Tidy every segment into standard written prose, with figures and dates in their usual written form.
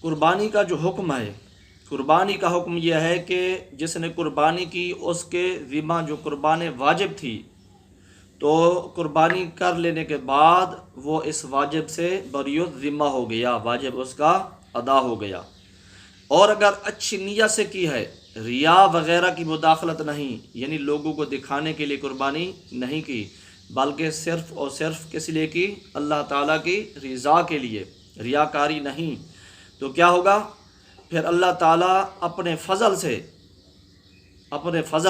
قربانی کا جو حکم ہے، قربانی کا حکم یہ ہے کہ جس نے قربانی کی اس کے ذمہ جو قربانی واجب تھی، تو قربانی کر لینے کے بعد وہ اس واجب سے بری الذمہ ہو گیا، واجب اس کا ادا ہو گیا۔ اور اگر اچھی نیت سے کی ہے، ریا وغیرہ کی مداخلت نہیں، یعنی لوگوں کو دکھانے کے لیے قربانی نہیں کی، بلکہ صرف اور صرف کس لیے کی؟ اللہ تعالیٰ کی رضا کے لیے، ریاکاری نہیں، تو کیا ہوگا؟ پھر اللہ تعالیٰ اپنے فضل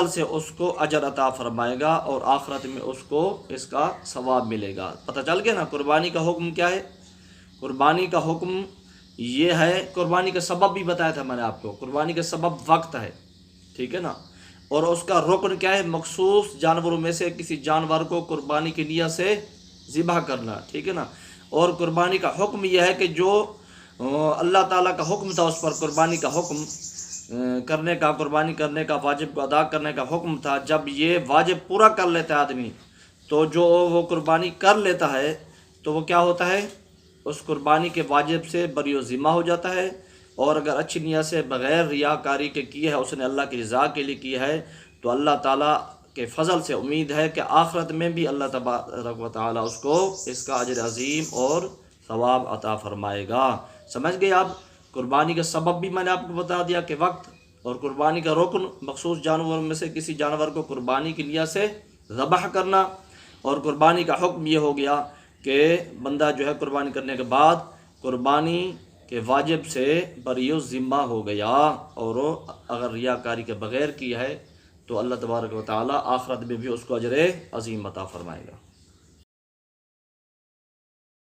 سے اس کو اجر عطا فرمائے گا، اور آخرت میں اس کو اس کا ثواب ملے گا۔ پتہ چل گیا نا قربانی کا حکم کیا ہے؟ قربانی کا حکم یہ ہے، قربانی کا سبب بھی بتایا تھا میں نے آپ کو، قربانی کا سبب وقت ہے، ٹھیک ہے نا، اور اس کا رکن کیا ہے؟ مخصوص جانوروں میں سے کسی جانور کو قربانی کی نیت سے ذبح کرنا، ٹھیک ہے نا۔ اور قربانی کا حکم یہ ہے کہ جو اللہ تعالیٰ کا حکم تھا اس پر قربانی کا حکم کرنے کا، قربانی کرنے کا، واجب کو ادا کرنے کا حکم تھا، جب یہ واجب پورا کر لیتا ہے آدمی، تو جو وہ قربانی کر لیتا ہے تو وہ کیا ہوتا ہے؟ اس قربانی کے واجب سے بری و ذمہ ہو جاتا ہے۔ اور اگر اچھی نیت سے بغیر ریاکاری کے کی ہے، اس نے اللہ کی رضا کے لیے کی ہے، تو اللہ تعالیٰ کے فضل سے امید ہے کہ آخرت میں بھی اللہ تبارک و تعالیٰ اس کو اس کا اجر عظیم اور ثواب عطا فرمائے گا۔ سمجھ گئے آپ؟ قربانی کا سبب بھی میں نے آپ کو بتا دیا کہ وقت، اور قربانی کا رکن مخصوص جانوروں میں سے کسی جانور کو قربانی کی نیت سے ذبح کرنا، اور قربانی کا حکم یہ ہو گیا کہ بندہ جو ہے قربانی کرنے کے بعد قربانی کے واجب سے بری الذمہ ہو گیا، اور اگر ریاکاری کے بغیر کی ہے تو اللہ تبارک و تعالیٰ آخرت میں بھی اس کو اجر عظیم عطا فرمائے گا۔